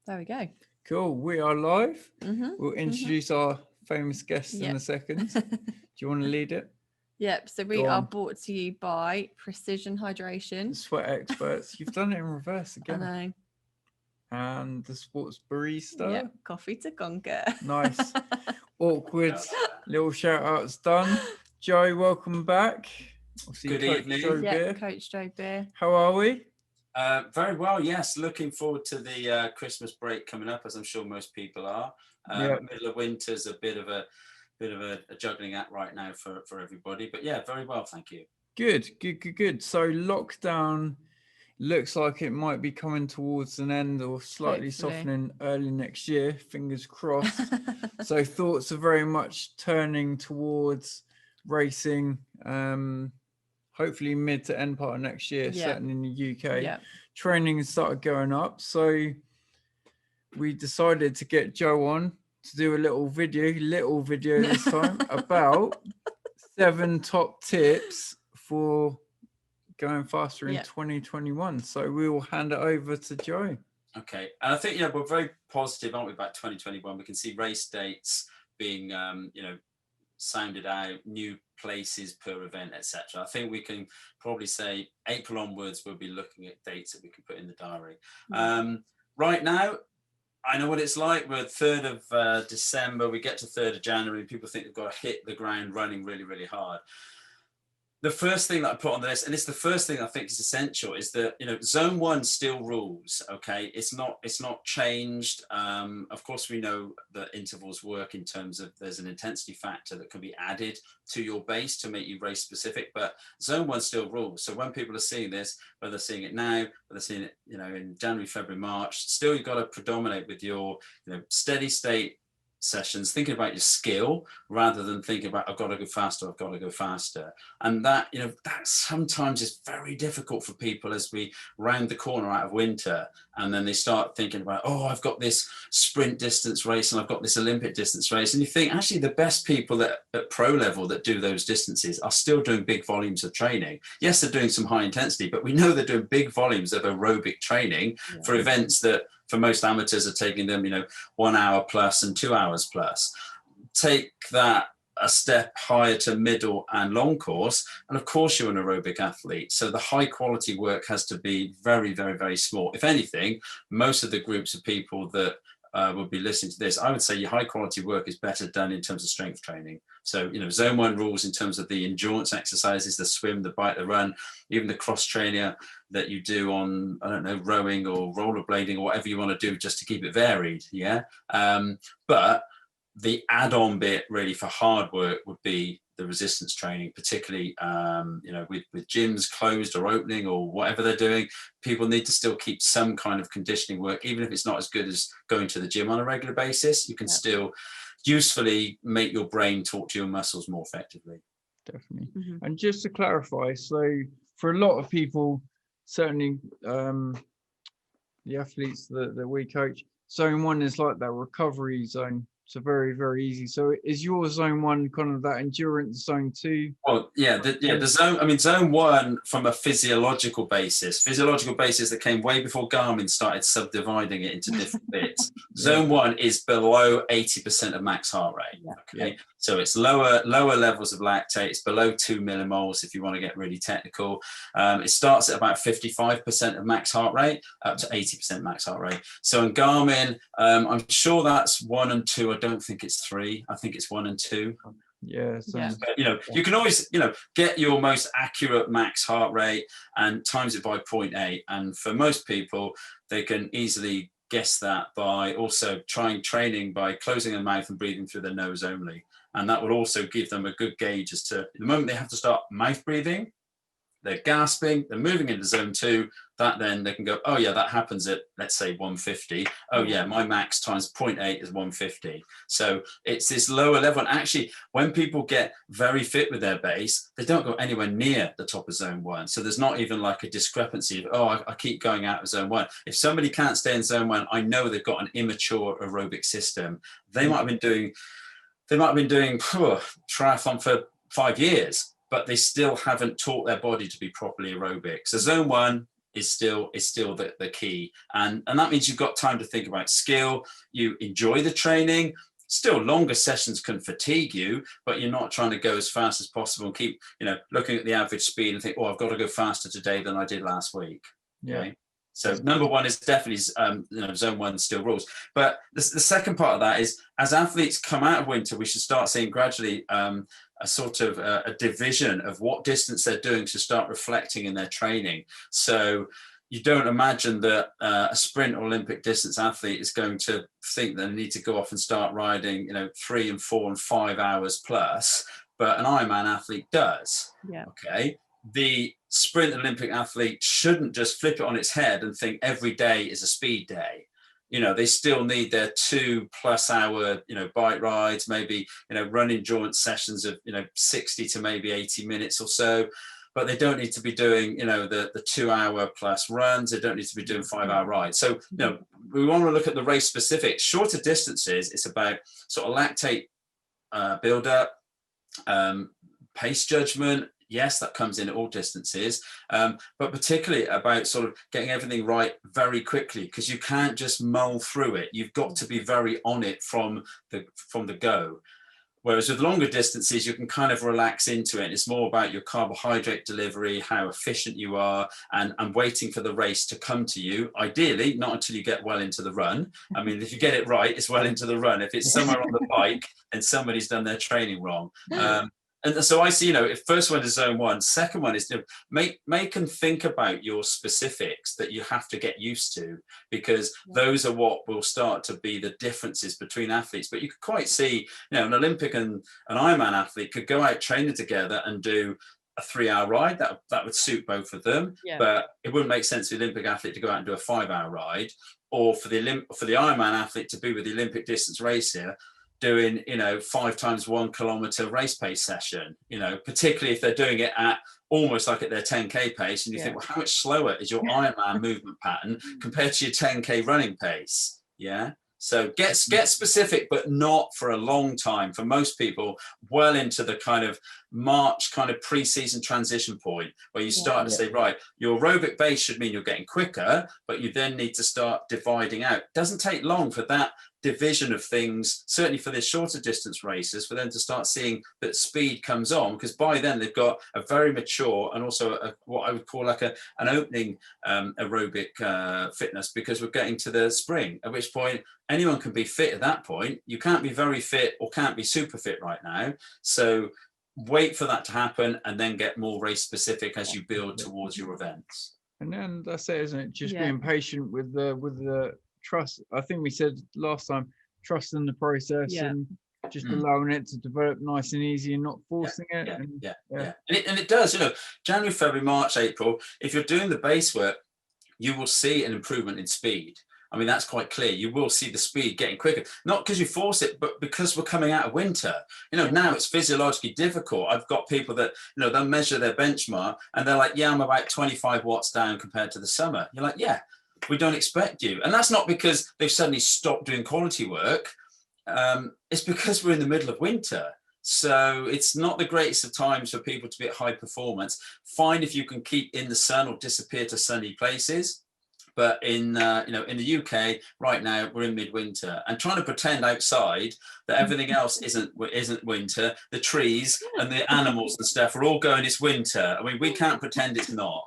There we go. Cool. We are live. We'll introduce our famous guests in a second. Do you want to lead it? Yep. So we are brought to you by Precision Hydration. The sweat experts. You've done it in reverse again. I know. And the sports barista. Yep. Coffee to conquer. Nice. Awkward little shout outs done. Joe, welcome back. Good evening. Yeah, Coach Joe Beer. How are we? Very well, yes. Looking forward to the Christmas break coming up, as I'm sure most people are. Middle of winter is a bit of a juggling act right now for everybody. But yeah, very well, thank you. Good. So lockdown looks like it might be coming towards an end or slightly softening early next year. Fingers crossed. So thoughts are very much turning towards racing. Hopefully mid to end part of next year, certainly in the UK. Training has started going up. So we decided to get Joe on to do a little video this time about 7 top tips for going faster in 2021. So we will hand it over to Joe. Okay. And I think, we're very positive, aren't we, about 2021? We can see race dates being, sounded out, new places per event, etc. I think we can probably say April onwards we'll be looking at dates that we can put in the diary. Right now, I know what it's like. We're 3rd of December, we get to 3rd of January, people think they've got to hit the ground running really, really hard. The first thing that I put on the list, and it's the first thing I think is essential, is that zone 1 still rules. Okay, it's not changed. Of course, we know that intervals work in terms of there's an intensity factor that can be added to your base to make you race specific, but zone 1 still rules. So when people are seeing this, whether they're seeing it now, whether they're seeing it in January, February, March, still you've got to predominate with your steady state sessions, thinking about your skill rather than thinking about I've got to go faster. And that that sometimes is very difficult for people as we round the corner out of winter, and then they start thinking about, I've got this sprint distance race and I've got this Olympic distance race, and you think actually the best people that at pro level that do those distances are still doing big volumes of training. Yes, they're doing some high intensity, but we know they're doing big volumes of aerobic training for events that for most amateurs are taking them 1 hour plus and 2 hours plus. Take that a step higher to middle and long course, and of course you're an aerobic athlete, so the high quality work has to be very, very, very small. If anything, most of the groups of people that would be listening to this, I would say your high quality work is better done in terms of strength training. So zone 1 rules in terms of the endurance exercises, the swim, the bike, the run, even the cross trainer that you do on, I don't know, rowing or rollerblading or whatever you want to do just to keep it varied. But the add-on bit really for hard work would be the resistance training, particularly with gyms closed or opening or whatever they're doing. People need to still keep some kind of conditioning work, even if it's not as good as going to the gym on a regular basis. You can still usefully make your brain talk to your muscles more effectively. Definitely. And just to clarify, so for a lot of people, certainly the athletes that we coach, zone 1 is like that recovery zone. So very, very easy. So is your zone 1 kind of that endurance zone 2? Well, the zone, zone 1 from a physiological basis that came way before Garmin started subdividing it into different bits. Zone 1 is below 80% of max heart rate. So it's lower levels of lactate. It's below 2 millimoles if you want to get really technical. It starts at about 55% of max heart rate up to 80% max heart rate. So in Garmin, I'm sure that's 1 and 2. I don't think it's 3. I think it's 1 and 2. But, you can always get your most accurate max heart rate and times it by 0.8, and for most people they can easily guess that by also training by closing their mouth and breathing through their nose only, and that will also give them a good gauge as to the moment they have to start mouth breathing, they're gasping, they're moving into zone 2, that then they can go, that happens at, let's say, 150. My max times 0.8 is 150. So it's this lower level. And actually, when people get very fit with their base, they don't go anywhere near the top of zone 1. So there's not even like a discrepancy of, I keep going out of zone 1. If somebody can't stay in zone 1, I know they've got an immature aerobic system. They might have been doing triathlon for 5 years, but they still haven't taught their body to be properly aerobic. So zone 1 is still the key. And that means you've got time to think about skill, you enjoy the training. Still, longer sessions can fatigue you, but you're not trying to go as fast as possible and keep, looking at the average speed and think, oh, I've got to go faster today than I did last week. Okay. So number one is definitely, zone one still rules. But the second part of that is, as athletes come out of winter, we should start seeing gradually a sort of a division of what distance they're doing to start reflecting in their training. So you don't imagine that a sprint or Olympic distance athlete is going to think they need to go off and start riding, 3 and 4 and 5 hours plus, but an Ironman athlete does. Yeah. Okay. The sprint Olympic athlete shouldn't just flip it on its head and think every day is a speed day. They still need their 2+ hour, bike rides, maybe, run endurance sessions of, 60 to maybe 80 minutes or so. But they don't need to be doing, the 2 hour plus runs. They don't need to be doing 5 hour rides. So, we want to look at the race specific. Shorter distances, it's about sort of lactate buildup, pace judgment. Yes, that comes in at all distances, but particularly about sort of getting everything right very quickly, because you can't just mull through it. You've got to be very on it from the go. Whereas with longer distances, you can kind of relax into it. It's more about your carbohydrate delivery, how efficient you are, and waiting for the race to come to you. Ideally, not until you get well into the run. I mean, if you get it right, it's well into the run. If it's somewhere on the bike, then somebody's done their training wrong. And so I see, first one is zone one. Second one is make and think about your specifics that you have to get used to, because those are what will start to be the differences between athletes. But you could quite see, an Olympic and an Ironman athlete could go out training together and do a 3 hour ride. That would suit both of them. Yeah. But it wouldn't make sense for the Olympic athlete to go out and do a 5 hour ride, or for the Ironman athlete to be with the Olympic distance racer doing 5 times 1 kilometer race pace session, particularly if they're doing it at almost like at their 10k pace, and you think, well, how much slower is your Ironman movement pattern compared to your 10k running pace? So get specific, but not for a long time. For most people, well into the kind of March kind of pre-season transition point, where you start to say, right, your aerobic base should mean you're getting quicker, but you then need to start dividing out. It doesn't take long for that division of things, certainly for the shorter distance races, for them to start seeing that speed comes on, because by then they've got a very mature and also what I would call like an opening aerobic fitness, because we're getting to the spring, at which point anyone can be fit at that point. You can't be very fit or can't be super fit right now. So wait for that to happen and then get more race specific as you build towards your events. And then that's it, isn't it? Just being patient with the trust. I think we said last time, trust in the process and just allowing it to develop nice and easy and not forcing it. And it does, January, February, March, April, if you're doing the base work, you will see an improvement in speed. I mean, that's quite clear. You will see the speed getting quicker, not because you force it, but because we're coming out of winter. Now it's physiologically difficult. I've got people that, they'll measure their benchmark and they're like, I'm about 25 watts down compared to the summer. You're like, we don't expect you. And that's not because they've suddenly stopped doing quality work. It's because we're in the middle of winter. So it's not the greatest of times for people to be at high performance. Find if you can keep in the sun or disappear to sunny places. But in in the UK right now, we're in midwinter, and trying to pretend outside that everything else isn't winter. The trees and the animals and stuff are all going, it's winter. I mean, we can't pretend it's not,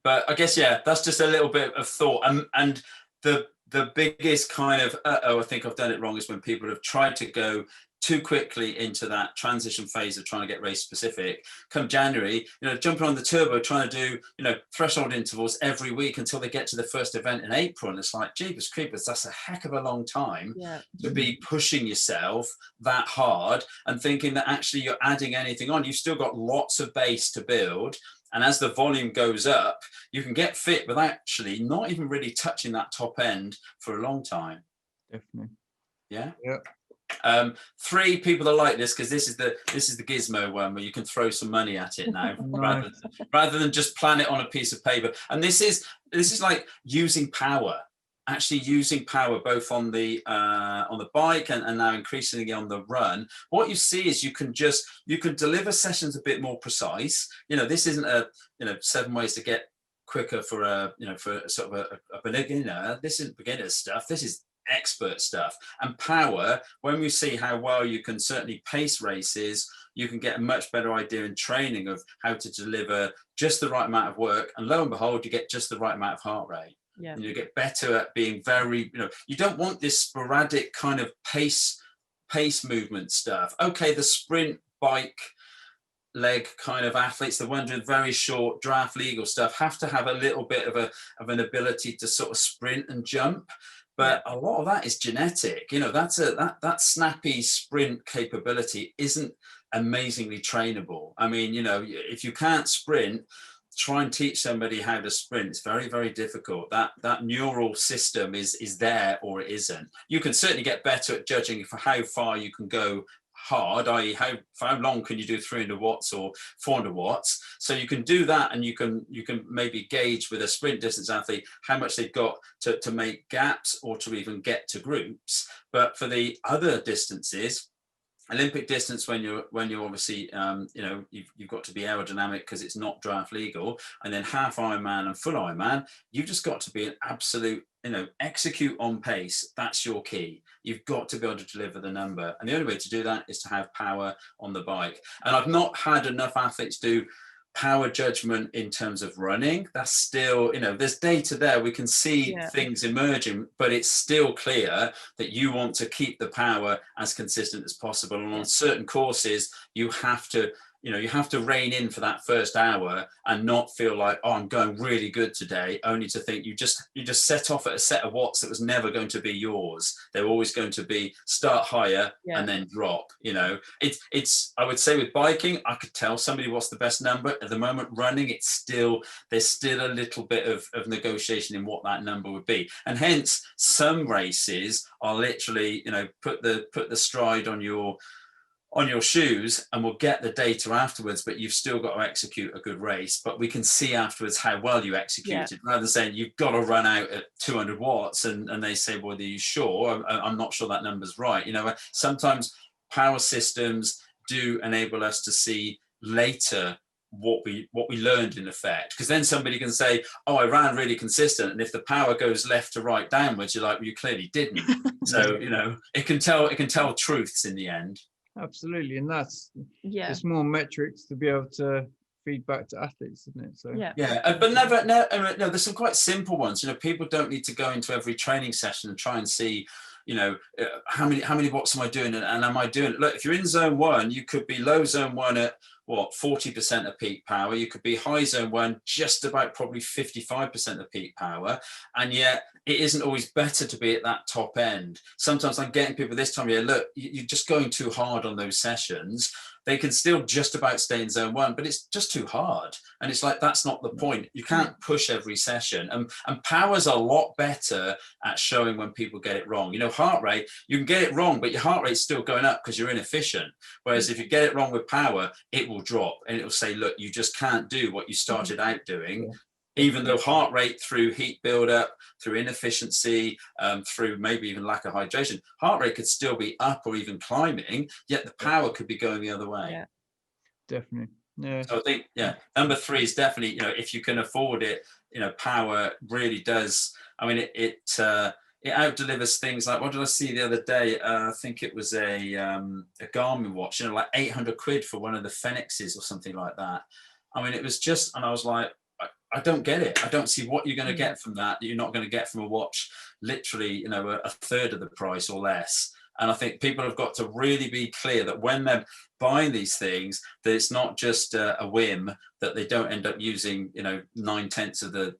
But I guess, that's just a little bit of thought. And the biggest kind of, I think I've done it wrong, is when people have tried to go too quickly into that transition phase of trying to get race specific. Come January, jumping on the turbo, trying to do, threshold intervals every week until they get to the first event in April. And it's like, jeepers creepers, that's a heck of a long time to be pushing yourself that hard and thinking that actually you're adding anything on. You've still got lots of base to build. And as the volume goes up, you can get fit without actually not even really touching that top end for a long time. Definitely. Yeah. 3 people that like this, because this is the gizmo one where you can throw some money at it now, rather than just plan it on a piece of paper. And this is like using power. actually using power both on the bike and now increasingly on the run, what you see is you can deliver sessions a bit more precise. This isn't a 7 ways to get quicker for for sort of a beginner. This isn't beginner stuff. This is expert stuff. And power, when we see how well you can certainly pace races, you can get a much better idea in training of how to deliver just the right amount of work, and lo and behold, you get just the right amount of heart rate. Yeah. And you get better at being very, you don't want this sporadic kind of pace movement stuff. Okay, the sprint bike leg kind of athletes, the ones with very short draft legal stuff, have to have a little bit of an ability to sort of sprint and jump. But a lot of that is genetic. That snappy sprint capability isn't amazingly trainable. I mean, if you can't sprint, try and teach somebody how to sprint. It's very, very difficult. That neural system is there or it isn't. You can certainly get better at judging for how far you can go hard, i.e. for how long can you do 300 watts or 400 watts. So you can do that, and you can maybe gauge with a sprint distance athlete how much they've got to make gaps or to even get to groups. But for the other distances, Olympic distance, when you're obviously you've got to be aerodynamic because it's not draft legal, and then half Ironman and full Ironman, you've just got to be an absolute execute on pace. That's your key. You've got to be able to deliver the number, and the only way to do that is to have power on the bike. And I've not had enough athletes do power judgment in terms of running. That's still, there's data there, we can see things emerging, but it's still clear that you want to keep the power as consistent as possible. And on certain courses, you have to rein in for that first hour and not feel like, oh, I'm going really good today, only to think you just set off at a set of watts that was never going to be yours. They're always going to be start higher and then drop. It's I would say with biking, I could tell somebody what's the best number. At the moment, running, there's still a little bit of negotiation in what that number would be. And hence some races are literally, put the stride on your shoes and we'll get the data afterwards, but you've still got to execute a good race. But we can see afterwards how well you executed, rather than saying you've got to run out at 200 watts and they say, well, are you sure? I'm not sure that number's right. Sometimes power systems do enable us to see later what we learned in effect, because then somebody can say, oh, I ran really consistent, and if the power goes left to right downwards, you're like, well, you clearly didn't. So it can tell truths in the end. Absolutely, and that's it's more metrics to be able to feed back to athletes, isn't it? So but never, there's some quite simple ones. People don't need to go into every training session and try and see, how many watts am I doing, and am I doing it? Look, if you're in zone 1, you could be low zone 1 at 40% of peak power. You could be high zone 1 just about probably 55% of peak power, and yet it isn't always better to be at that top end. Sometimes I'm getting people this time of year, look, you're just going too hard on those sessions. They can still just about stay in zone 1, but it's just too hard. And it's like, that's not the point. You can't push every session. And power's a lot better at showing when people get it wrong. Heart rate, you can get it wrong, but your heart rate's still going up because you're inefficient. Whereas if you get it wrong with power, it will drop and it will say, look, you just can't do what you started out doing. Even though heart rate through heat buildup, through inefficiency, through maybe even lack of hydration, heart rate could still be up or even climbing, yet the power could be going the other way. Yeah. Definitely. Yeah. So I think, number 3 is definitely, if you can afford it, power really does. I mean, it out delivers things like, what did I see the other day? I think it was a Garmin watch, like 800 quid for one of the Fenixes or something like that. I mean, it was just, and I was like, I don't get it. I don't see what you're going to get from that you're not going to get from a watch literally, a third of the price or less. And I think people have got to really be clear that when they're buying these things, that it's not just a whim, that they don't end up using, 9/10 of the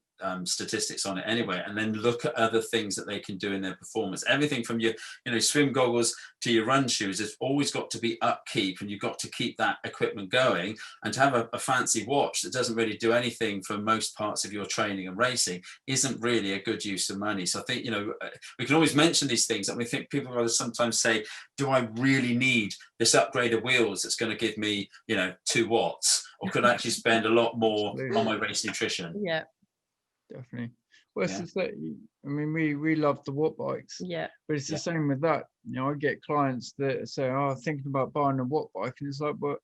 statistics on it anyway, and then look at other things that they can do in their performance. Everything from your swim goggles to your run shoes has always got to be upkeep, and you've got to keep that equipment going. And to have a fancy watch that doesn't really do anything for most parts of your training and racing isn't really a good use of money. So I think we can always mention these things, and we think people will sometimes say, do I really need this upgrade of wheels that's going to give me 2 watts, or could I actually spend a lot more on my race nutrition? Yeah, definitely. Well, Yeah. it's that, I mean, we love the watt bikes, Yeah. but it's the Yeah. same with that. You know, I get clients that say, "Oh, thinking about buying a watt bike," and it's like, but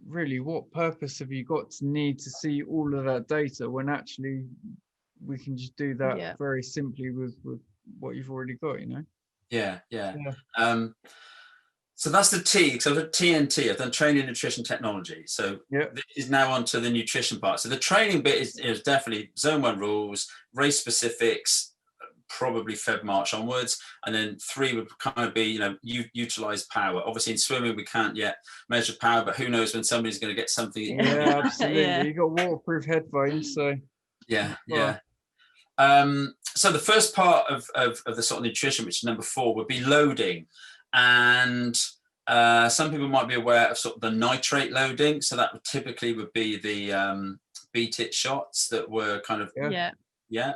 really, what purpose have you got to need to see all of that data when actually we can just do that Yeah. very simply with what you've already got, you know? Yeah, yeah. Yeah. So that's the T. So the TNT, I've done training, nutrition, technology. So Yeah. this is now on to the nutrition part. So the training bit is definitely zone 1 rules, race specifics, probably Feb, March onwards. And then 3 would kind of be, you know, utilize power. Obviously in swimming, we can't yet measure power, but who knows when somebody's going to get something. Yeah, absolutely. Yeah. You got waterproof headphones, so Yeah, well, yeah. So the first part of the sort of nutrition, which is number 4, would be loading. And some people might be aware of sort of the nitrate loading. So that would typically be the beat it shots that were kind of, Yeah.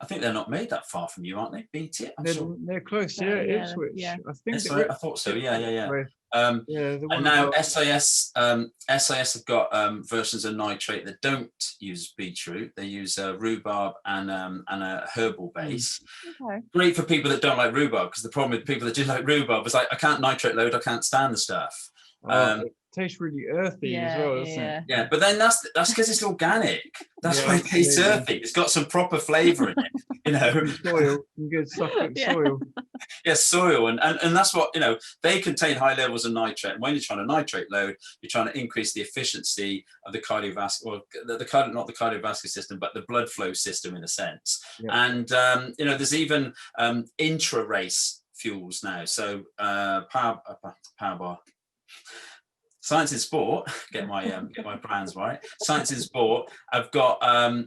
I think they're not made that far from you, aren't they? Beat it, I'm sure. they're close. So, Yeah, yeah, Ipswich. yeah. I think I thought so. Yeah. yeah, the one And now above. SIS have got versions of nitrate that don't use beetroot. They use rhubarb and a herbal base. Okay. Great for people that don't like rhubarb, because the problem with people that do like rhubarb is like, I can't nitrate load, I can't stand the stuff. It tastes really earthy as well, doesn't it? Yeah, but then that's because it's organic. That's why it tastes earthy. It's got some proper flavour in it, you know. Soil, some good Suffolk soil. Yes, soil, and that's what, you know, they contain high levels of nitrate. And when you're trying to nitrate load, you're trying to increase the efficiency of the cardiovascular, not the cardiovascular system, but the blood flow system in a sense. Yeah. And you know, there's even intra-race fuels now. So power bar. Science in Sport, get my brands right. Science in Sport, I've got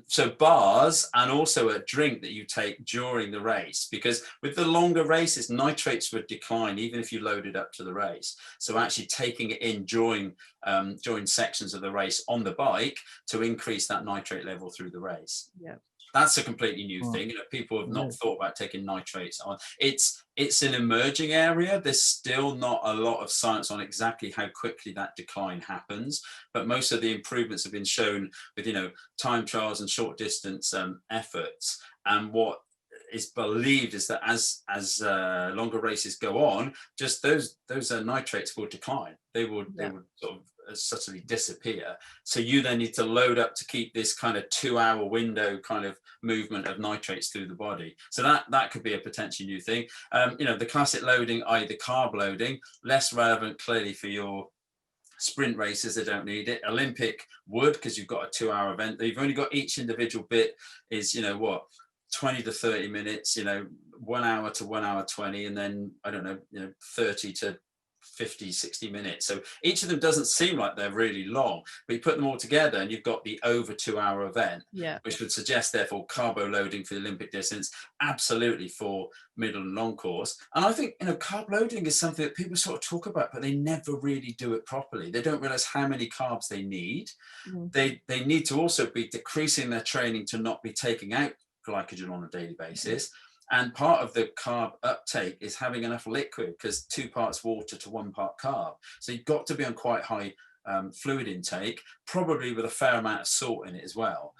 so bars and also a drink that you take during the race, because with the longer races, nitrates would decline even if you loaded up to the race. So actually taking it in during sections of the race on the bike to increase that nitrate level through the race. Yeah. That's a completely new thing. You know, people have not thought about taking nitrates on. It's an emerging area. There's still not a lot of science on exactly how quickly that decline happens, but most of the improvements have been shown with, you know, time trials and short distance efforts. And what is believed is that as longer races go on, just those nitrates will decline. They would sort of subtly disappear. So you then need to load up to keep this kind of 2-hour window kind of movement of nitrates through the body. So that could be a potentially new thing. You know, the classic loading, i.e. the carb loading, less relevant clearly for your sprint races. They don't need it. Olympic would, because you've got a 2-hour event. You've only got each individual bit is, you know, what, 20 to 30 minutes, you know, 1 hour to 1 hour 20, and then I don't know, you know, 30 to 50, 60 minutes. So each of them doesn't seem like they're really long, but you put them all together and you've got the over 2-hour event, which would suggest therefore carbo loading for the Olympic distance, absolutely for middle and long course. And I think, you know, carb loading is something that people sort of talk about, but they never really do it properly. They don't realize how many carbs they need. They need to also be decreasing their training to not be taking out glycogen on a daily basis. And part of the carb uptake is having enough liquid, because 2 parts water to 1 part carb. So you've got to be on quite high fluid intake, probably with a fair amount of salt in it as well.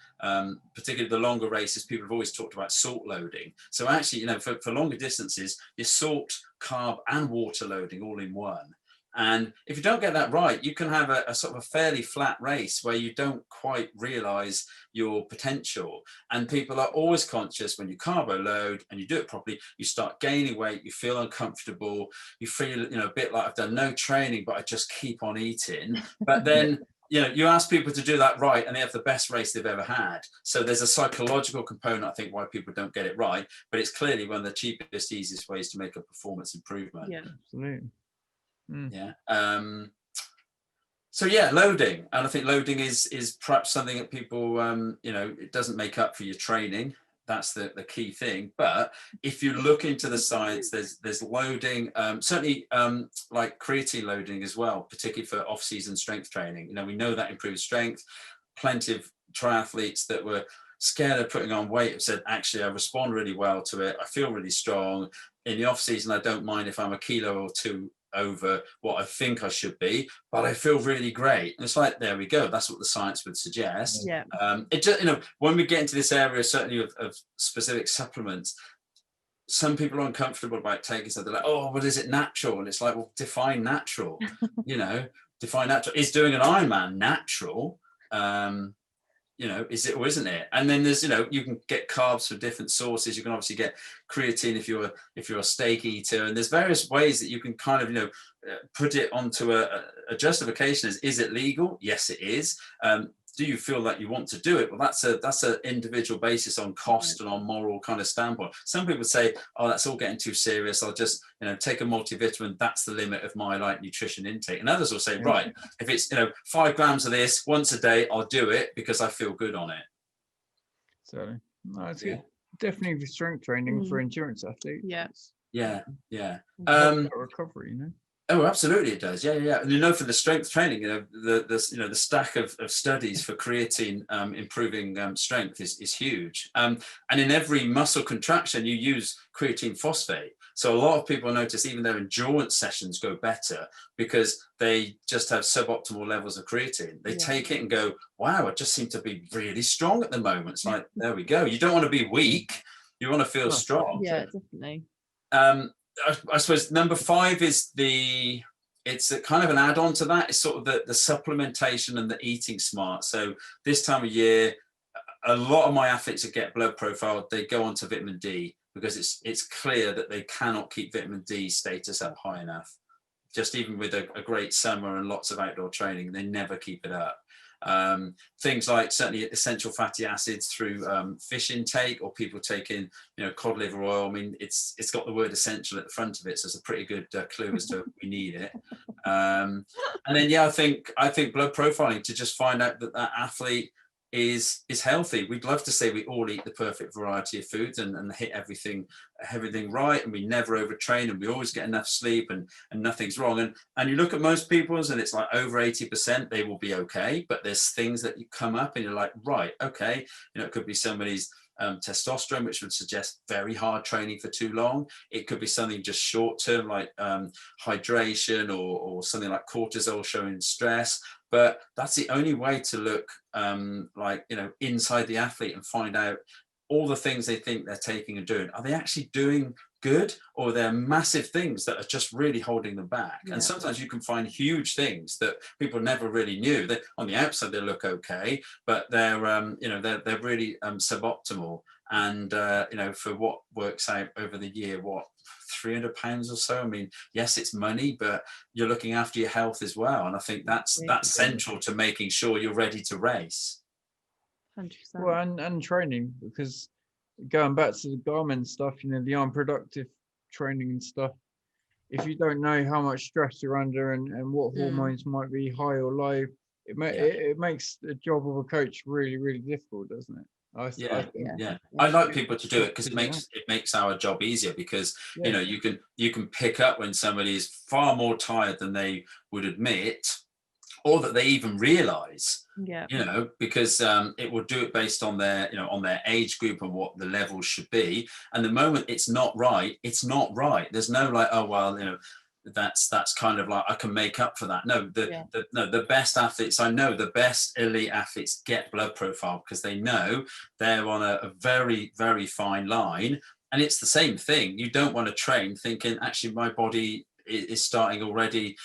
Particularly the longer races, people have always talked about salt loading. So actually, you know, for longer distances, your salt, carb and water loading all in one. And if you don't get that right, you can have a sort of a fairly flat race where you don't quite realize your potential. And people are always conscious when you carbo load and you do it properly, you start gaining weight, you feel uncomfortable, you feel, you know, a bit like I've done no training, but I just keep on eating. But then, you know, you ask people to do that right and they have the best race they've ever had. So there's a psychological component, I think, why people don't get it right, but it's clearly one of the cheapest, easiest ways to make a performance improvement. Yeah, absolutely. Yeah. So yeah, loading, and I think loading is perhaps something that people, you know, it doesn't make up for your training. That's the key thing. But if you look into the science, there's loading, certainly like creatine loading as well, particularly for off-season strength training. You know, we know that improves strength. Plenty of triathletes that were scared of putting on weight have said, actually, I respond really well to it. I feel really strong. In the off season, I don't mind if I'm a kilo or 2 over what I think I should be, but I feel really great. And it's like, there we go. That's what the science would suggest. Yeah. It just, when we get into this area, certainly of specific supplements, some people are uncomfortable about taking stuff. They're like, oh, but is it natural? And it's like, well, define natural. Define natural. Is doing an Ironman natural? Is it or isn't it? And then there's, you can get carbs from different sources. You can obviously get creatine if you're a steak eater, and there's various ways that you can kind of, put it onto a justification as, is it legal? Yes, it is. Do you feel that you want to do it? Well, that's an individual basis on cost and on moral kind of standpoint. Some people say, oh, that's all getting too serious. I'll just, take a multivitamin. That's the limit of my nutrition intake. And others will say, right, if it's, 5 grams of this once a day, I'll do it because I feel good on it. So no, it's good. Definitely for strength training for endurance athletes. Yeah. Recovery, Oh, absolutely, it does. Yeah. And for the strength training, the stack of studies for creatine improving strength is huge. And in every muscle contraction, you use creatine phosphate. So a lot of people notice even their endurance sessions go better because they just have suboptimal levels of creatine. They take it and go, wow, I just seem to be really strong at the moment. It's like, there we go. You don't want to be weak. You want to feel strong. Yeah, definitely. I suppose number 5 is it's a kind of an add-on to that. It's sort of the supplementation and the eating smart. So this time of year, a lot of my athletes that get blood profiled, they go on to vitamin D because it's clear that they cannot keep vitamin D status up high enough. Just even with a great summer and lots of outdoor training, they never keep it up. Things like certainly essential fatty acids through fish intake, or people taking cod liver oil. I mean, it's got the word essential at the front of it, so it's a pretty good clue as to we need it. And then I think blood profiling to just find out that athlete is healthy. We'd love to say we all eat the perfect variety of foods and hit everything right, and we never overtrain, and we always get enough sleep, and nothing's wrong. And you look at most people's, and it's like over 80%, they will be okay. But there's things that you come up and you're like, right, okay, it could be somebody's testosterone, which would suggest very hard training for too long. It could be something just short term, like hydration, or something like cortisol showing stress. But that's the only way to look inside the athlete and find out all the things they think they're taking and doing. Are they actually doing good, or are there massive things that are just really holding them back? And sometimes you can find huge things that people never really knew. That on the outside they look okay, but they're they're really suboptimal. And for what works out over the year, 300 pounds or so. I mean, yes, it's money, but you're looking after your health as well. And I think that's central to making sure you're ready to race. 100%. Well, and training, because going back to the Garmin stuff, the unproductive training and stuff, if you don't know how much stress you're under and what hormones might be high or low, it makes the job of a coach really, really difficult, doesn't it? I think. I like people to do it because it makes our job easier, because you can pick up when somebody is far more tired than they would admit, or that they even realize. Because it will do it based on their on their age group and what the levels should be. And the moment it's not right, it's not right. There's no like, oh well, that's kind of like I can make up for that. No, the best athletes I know, the best elite athletes get blood profile because they know they're on a very, very fine line. And it's the same thing. You don't want to train thinking actually my body is starting already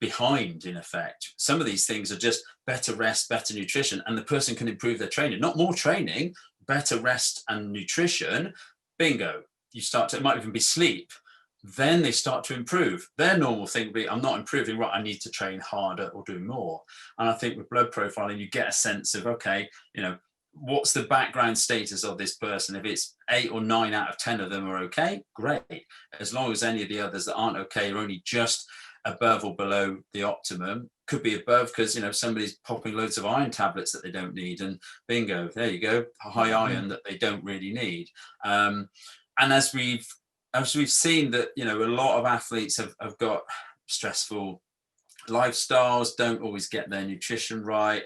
behind, in effect. Some of these things are just better rest, better nutrition, and the person can improve their training. Not more training, better rest and nutrition. Bingo. You start to, it might even be sleep. Then they start to improve. Their normal thing would be, I'm not improving, right, I need to train harder or do more. And I think with blood profiling, you get a sense of, okay, what's the background status of this person? If it's 8 or 9 out of 10 of them are okay, great. As long as any of the others that aren't okay are only just above or below the optimum. Could be above because somebody's popping loads of iron tablets that they don't need, and bingo, there you go, high iron that they don't really need. And as we've seen that a lot of athletes have got stressful lifestyles don't always get their nutrition right.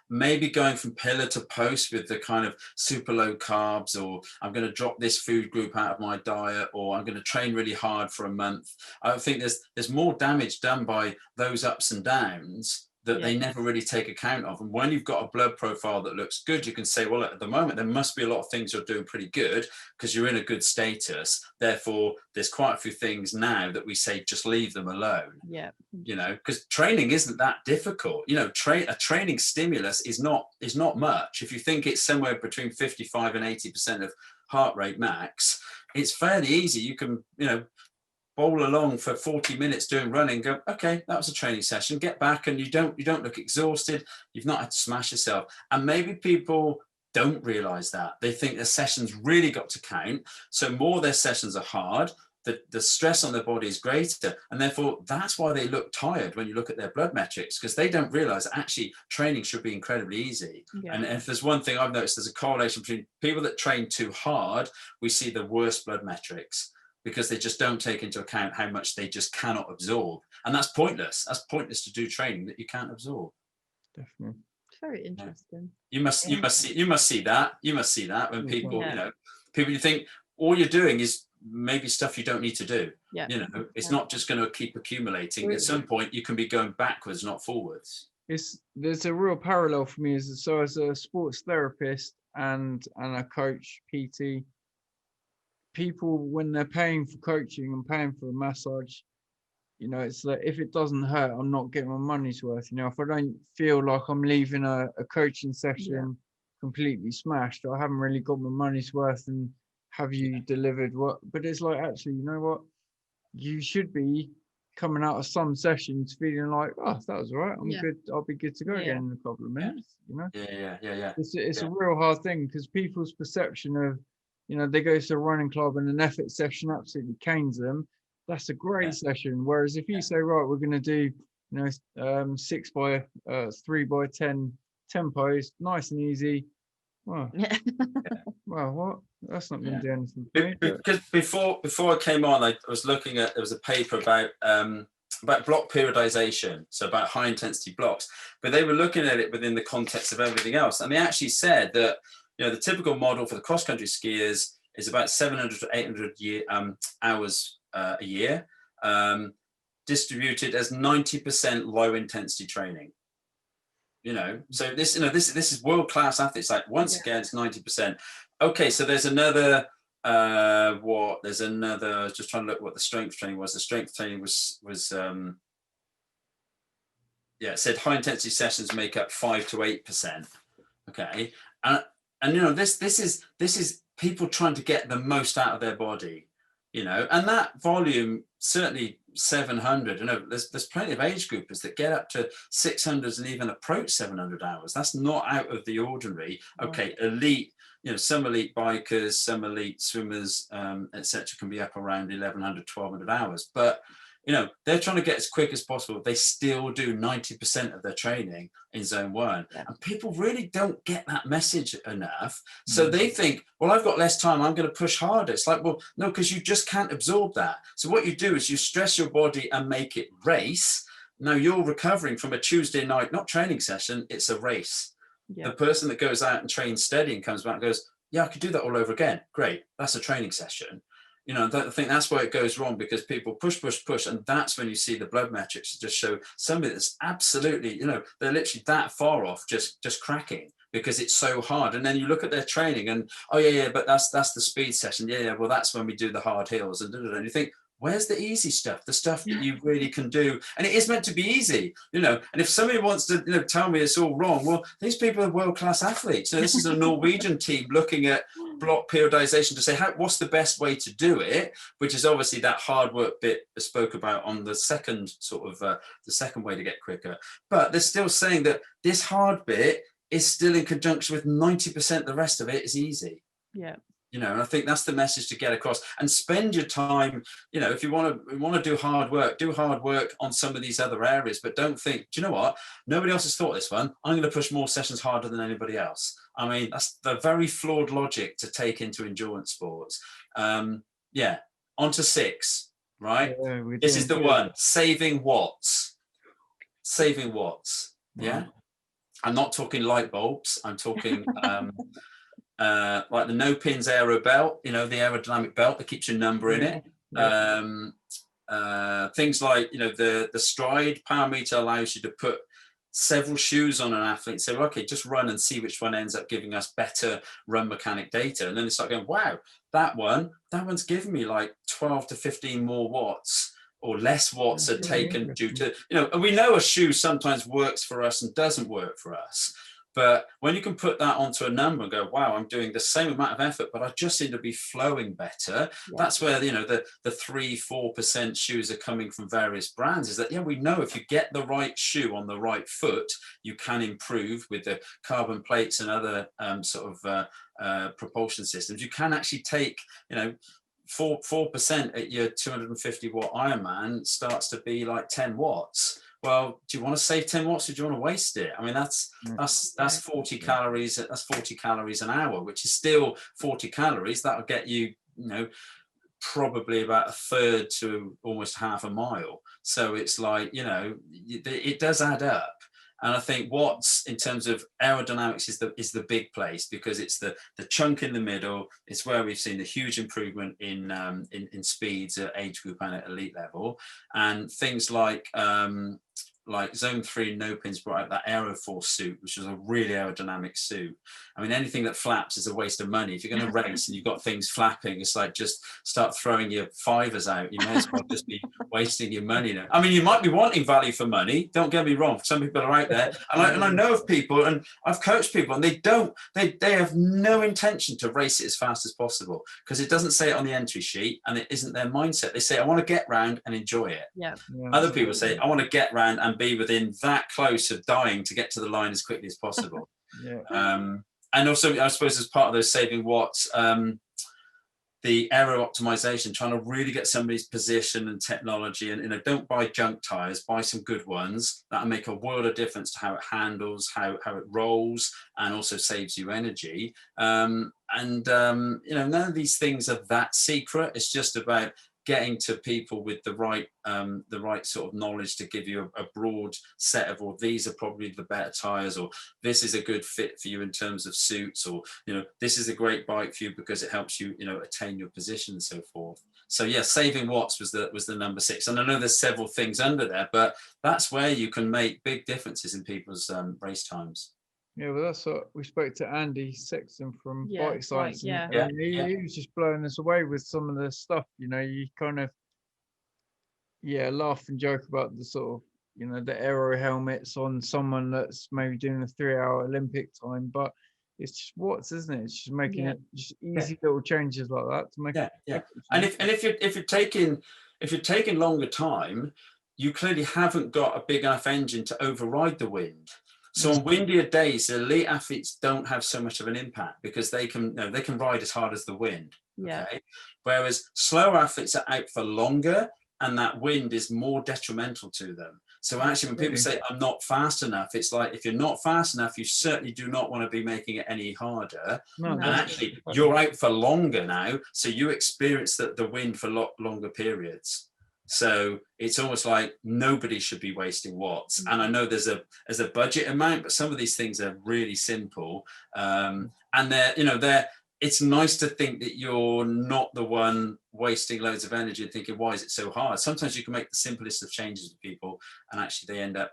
Maybe going from pillar to post with the kind of super low carbs, or I'm going to drop this food group out of my diet, or I'm going to train really hard for a month. I think there's more damage done by those ups and downs that they never really take account of. And when you've got a blood profile that looks good, you can say, well, at the moment, there must be a lot of things you're doing pretty good because you're in a good status. Therefore, there's quite a few things now that we say, just leave them alone. Yeah. You know, because training isn't that difficult. You know, a training stimulus is not much. If you think it's somewhere between 55 and 80% of heart rate max, it's fairly easy. You can, you know, bowl along for 40 minutes doing running, go, okay, that was a training session, get back, and you don't look exhausted, you've not had to smash yourself. And maybe people don't realize that. They think their sessions really got to count, so more their sessions are hard, the stress on their body is greater, and therefore that's why they look tired when you look at their blood metrics, because they don't realize that actually training should be incredibly easy. And if there's one thing I've noticed, there's a correlation between people that train too hard, we see the worst blood metrics, because they just don't take into account how much they just cannot absorb. And that's pointless. That's pointless to do training that you can't absorb. Definitely. Very interesting. You must see that when people, you know, people, you think all you're doing is maybe stuff you don't need to do. You know, it's not just going to keep accumulating. At some point you can be going backwards, not forwards. There's a real parallel for me as a sports therapist and a coach, PT. People, when they're paying for coaching and paying for a massage, you know, it's like, if it doesn't hurt, I'm not getting my money's worth. You know, if I don't feel like I'm leaving a coaching session completely smashed, I haven't really got my money's worth. And have you delivered what? But it's like, actually, you know what, you should be coming out of some sessions feeling like, oh, that was all right, I'm good, I'll be good to go again in a couple of minutes. You know, it's a real hard thing, because people's perception of, you know, they go to a running club and an effort session absolutely canes them. That's a great session. Whereas if you say, right, we're going to do, you know, 6 by 3 by 10 tempos, nice and easy. Well, well, what? That's not going to do anything for me. Because before I came on, I was looking at, there was a paper about block periodization, so about high intensity blocks, but they were looking at it within the context of everything else, and they actually said that, you know, the typical model for the cross-country skiers is about 700 to 800 hours a year, distributed as 90% low-intensity training. You know, so this is world-class athletes. Like, once again, it's 90%. Okay, so there's another. There's another. Just trying to look what the strength training was. The strength training was it said high-intensity sessions make up 5 to 8%. Okay, and you know, this is people trying to get the most out of their body, you know, and that volume, certainly 700, you know, there's plenty of age groupers that get up to 600s and even approach 700 hours. That's not out of the ordinary. Okay, elite, you know, some elite bikers, some elite swimmers, etc., can be up around 1100, 1200 hours, but you know, they're trying to get as quick as possible. They still do 90% of their training in zone 1. And people really don't get that message enough. So they think, well, I've got less time, I'm going to push harder. It's like, well, no, because you just can't absorb that. So what you do is you stress your body and make it race. Now you're recovering from a Tuesday night, not training session, it's a race. The person that goes out and trains steady and comes back and goes, yeah, I could do that all over again. Great, that's a training session. You know, I think that's where it goes wrong, because people push, and that's when you see the blood metrics just show somebody that's absolutely, you know, they're literally that far off just cracking, because it's so hard. And then you look at their training and, oh yeah, but that's the speed session. Yeah, well, that's when we do the hard hills and you think, where's the easy stuff, the stuff that you really can do? And it is meant to be easy, you know. And if somebody wants to, you know, tell me it's all wrong, well, these people are world-class athletes. So this is a Norwegian team looking at block periodization to say, what's the best way to do it? Which is obviously that hard work bit I spoke about on the second sort of the second way to get quicker. But they're still saying that this hard bit is still in conjunction with 90%. The rest of it is easy. Yeah. You know, and I think that's the message to get across. And spend your time, you know, if you want to do hard work on some of these other areas, but don't think, do you know what? Nobody else has thought this one. I'm going to push more sessions harder than anybody else. I mean, that's the very flawed logic to take into endurance sports. On to 6, right? This is the one, saving watts. saving watts. Yeah. I'm not talking light bulbs. I'm talking like the no pins aero belt, you know, the aerodynamic belt that keeps your number in it. Things like, you know, the stride power meter allows you to put several shoes on an athlete and say, well, okay, just run and see which one ends up giving us better run mechanic data. And then it's like going, wow, that one's giving me like 12 to 15 more watts or less watts are taken due to, you know, and we know a shoe sometimes works for us and doesn't work for us. But when you can put that onto a number and go, wow, I'm doing the same amount of effort, but I just seem to be flowing better. That's where, you know, the 3-4% shoes are coming from various brands, is that, yeah, we know if you get the right shoe on the right foot, you can improve with the carbon plates and other propulsion systems. You can actually take, you know, 4% at your 250 watt Ironman starts to be like 10 watts. Well, do you want to save 10 watts or do you want to waste it? I mean, that's 40 calories. That's 40 calories an hour, which is still 40 calories. That'll get you, you know, probably about a third to almost half a mile. So it's like, you know, it does add up. And I think watts in terms of aerodynamics is the big place, because it's the chunk in the middle. It's where we've seen the huge improvement in speeds at age group and at elite level, and things like Zone 3 no pins brought out that Aeroforce suit, which was a really aerodynamic suit. I mean, anything that flaps is a waste of money. If you're going to race and you've got things flapping, it's like just start throwing your fivers out. You may as well just be wasting your money now. I mean, you might be wanting value for money. Don't get me wrong. Some people are out there, and I know of people, and I've coached people, and they have no intention to race it as fast as possible, because it doesn't say it on the entry sheet, and it isn't their mindset. They say, I want to get round and enjoy it. Other people say, I want to get round and be within that close of dying to get to the line as quickly as possible. And also, I suppose, as part of those saving watts, the aero optimization, trying to really get somebody's position and technology, and, you know, don't buy junk tires, buy some good ones that'll make a world of difference to how it handles, how it rolls, and also saves you energy. You know, none of these things are that secret. It's just about getting to people with the right sort of knowledge to give you a broad set of, well, these are probably the better tires, or this is a good fit for you in terms of suits, or, you know, this is a great bike for you because it helps you, you know, attain your position and so forth. So yeah, saving watts was the number 6. And I know there's several things under there, but that's where you can make big differences in people's race times. Yeah, well, that's what we spoke to Andy Sexton from Bike Science. Yeah. He was just blowing us away with some of the stuff. You know, you kind of, laugh and joke about the sort of, you know, the aero helmets on someone that's maybe doing a 3-hour Olympic time, but it's just watts, isn't it? It's just making it just easy little changes like that to make it. And if you're taking longer time, you clearly haven't got a big enough engine to override the wind. So on windier days, the elite athletes don't have so much of an impact, because they can ride as hard as the wind. Okay? Whereas slower athletes are out for longer, and that wind is more detrimental to them. So actually, when people say, I'm not fast enough, it's like, if you're not fast enough, you certainly do not want to be making it any harder. And actually, you're out for longer now, so you experience the wind for longer periods. So it's almost like nobody should be wasting watts. And I know there's a budget amount, but some of these things are really simple. And it's nice to think that you're not the one wasting loads of energy and thinking, why is it so hard? Sometimes you can make the simplest of changes with people, and actually they end up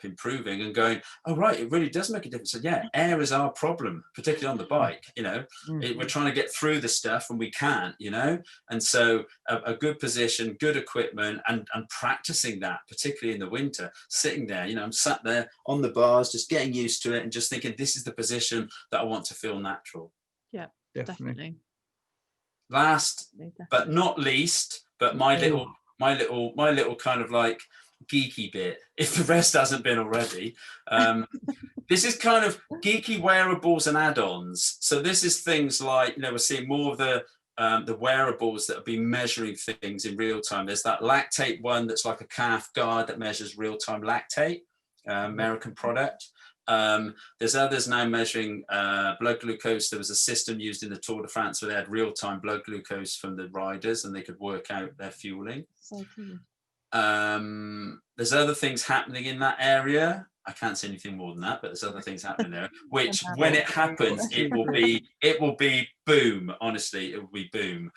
improving and going, oh right, it really does make a difference. So yeah, air is our problem, particularly on the bike. You know, we're trying to get through the stuff and we can't, you know. And so a good position, good equipment, and practicing that, particularly in the winter, sitting there, you know, I'm sat there on the bars, just getting used to it and just thinking, this is the position that I want to feel natural. Yeah, definitely. Last but not least, but my little kind of like geeky bit, if the rest hasn't been already. This is kind of geeky wearables and add-ons. So this is things like, you know, we're seeing more of the wearables that have been measuring things in real time. There's that lactate one that's like a calf guard that measures real-time lactate, American product. There's others now measuring blood glucose. There was a system used in the Tour de France where they had real-time blood glucose from the riders, and they could work out their fueling. So cool. There's other things happening in that area. I can't say anything more than that, but there's other things happening there, which when it happens, it will be boom. Honestly, it will be boom.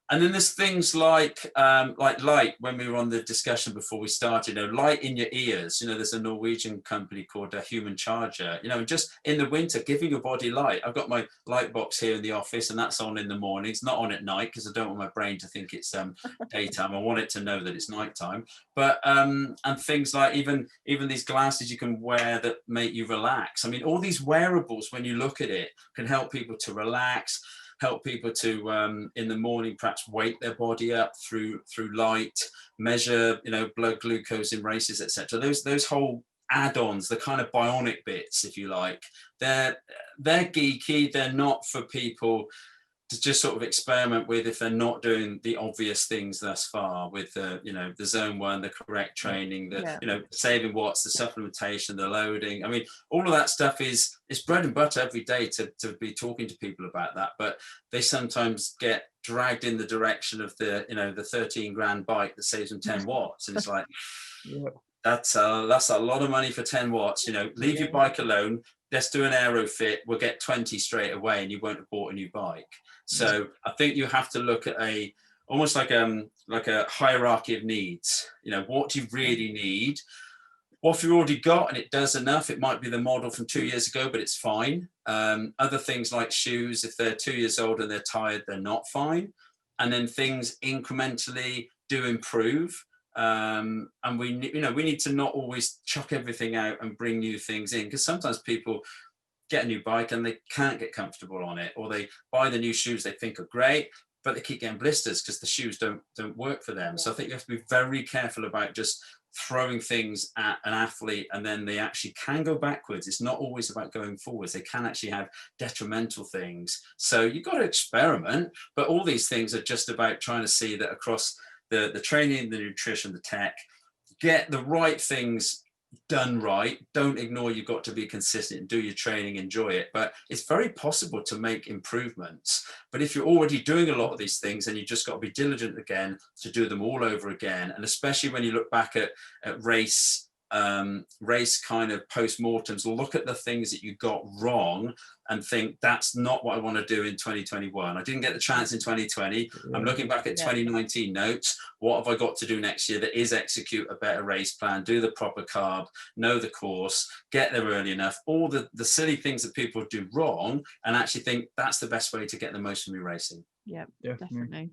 And then there's things like light. When we were on the discussion before we started, light in your ears. There's a Norwegian company called Human Charger. Just in the winter, giving your body light. I've got my light box here in the office, and that's on in the morning. It's not on at night because I don't want my brain to think it's daytime. I want it to know that it's nighttime. But and things like even these glasses you can wear that make you relax. I mean, all these wearables, when you look at it, can help people to relax. Help people to in the morning perhaps wake their body up through light, measure blood glucose in races, etc. Those whole add-ons, the kind of bionic bits, if you like, they're geeky. They're not for people to just sort of experiment with if they're not doing the obvious things thus far with the zone 1, the correct training, the saving watts, the supplementation, the loading. I mean, all of that stuff is bread and butter every day to be talking to people about that, but they sometimes get dragged in the direction of the 13 grand bike that saves them 10 watts, and it's like that's a lot of money for 10 watts. Leave your bike alone. Let's do an aero fit. We'll get 20 straight away, and you won't have bought a new bike. So I think you have to look at almost like a hierarchy of needs. What do you really need? What have you already got and it does enough? It might be the model from 2 years ago, but it's fine. Other things like shoes, if they're 2 years old and they're tired, they're not fine. And then things incrementally do improve. And we need to not always chuck everything out and bring new things in, because sometimes people get a new bike and they can't get comfortable on it, or they buy the new shoes they think are great, but they keep getting blisters because the shoes don't work for them. So I think you have to be very careful about just throwing things at an athlete and then they actually can go backwards. It's not always about going forwards. They can actually have detrimental things. So you've got to experiment, but all these things are just about trying to see that across the training, the nutrition, the tech, get the right things done right. Don't ignore you've got to be consistent and do your training, enjoy it. But it's very possible to make improvements. But if you're already doing a lot of these things, then you just got to be diligent again to do them all over again. And especially when you look back at race kind of post-mortems, look at the things that you got wrong and think that's not what I want to do in 2021. I didn't get the chance in 2020. I'm looking back at 2019 notes. What have I got to do next year? That is execute a better race plan, do the proper carb, know the course, get there early enough, all the silly things that people do wrong, and actually think that's the best way to get the most from your racing. Yeah, definitely.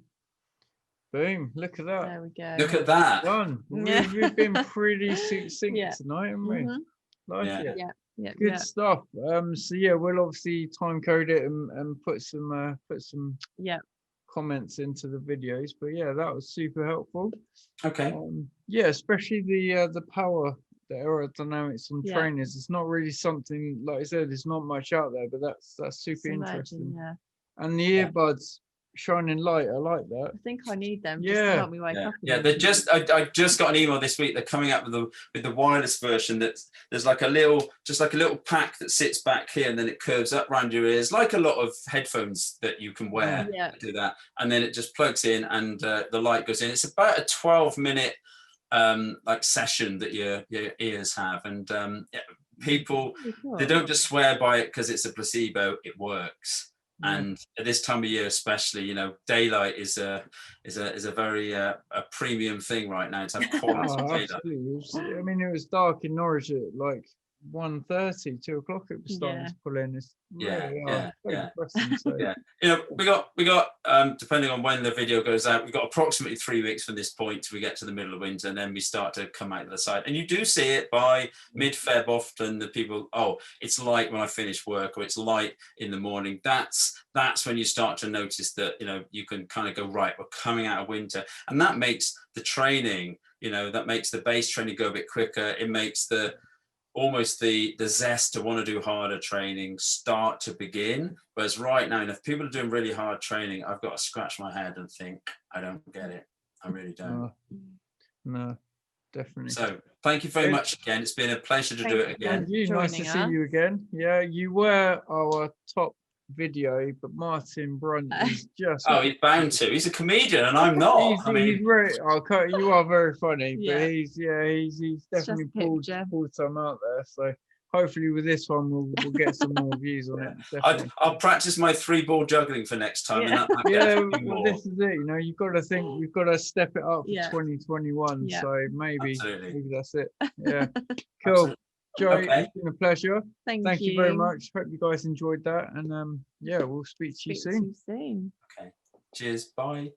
Boom, look at that. There we go. Look at that. Done. We've been pretty succinct tonight, haven't we? Like it. Yeah. Good stuff. So yeah, we'll obviously time code it and put some comments into the videos. But yeah, that was super helpful. Okay. Yeah, especially the power, the aerodynamics on trainers. It's not really something, like I said, there's not much out there, but that's super interesting. And the earbuds shining light, I like that. I think I need them just to help me wake up. Yeah, they're just I just got an email this week. They're coming up with the wireless version. There's like a little pack that sits back here and then it curves up around your ears, like a lot of headphones that you can wear. Do that, and then it just plugs in and the light goes in. It's about a 12-minute like session that your ears have, and people they don't just swear by it because it's a placebo. It works. And at this time of year, especially, daylight is a very a premium thing right now to have quality daylight. Absolutely. I mean, it was dark in Norwich at like 1:30, 2 o'clock. It was starting to pull in. It's depressing, so. We got depending on when the video goes out, we've got approximately 3 weeks from this point till we get to the middle of winter, and then we start to come out the other side. And you do see it by mid-Feb. Often the people, it's light when I finish work, or it's light in the morning. That's when you start to notice that you can kind of go, right, we're coming out of winter, and that makes the training, that makes the base training go a bit quicker. It makes almost the zest to want to do harder training start to begin. Whereas right now, if people are doing really hard training, I've got to scratch my head and think, I don't get it. I really don't. No, definitely. So thank you very much again. It's been a pleasure to do it again. Nice to see you again. Yeah, you were our top video, but Martin Brunt is just. Oh, he's bound to. He's a comedian, and I'm not. He's very. You are very funny, but Yeah. he's definitely just a picture. pulled some out there. So hopefully with this one we'll get some more views on it. Definitely. I'll practice my 3-ball juggling for next time. Yeah. And that might get a few Well, more. this is it. You know, you've got to think. We've got to step it up for Yeah. 2021. Yeah. So maybe Absolutely. that's it. Yeah. Cool. Absolutely. Joey, Okay. it's been a pleasure. Thank you very much. Hope you guys enjoyed that, and we'll speak to you soon. soon. Okay. Cheers. Bye.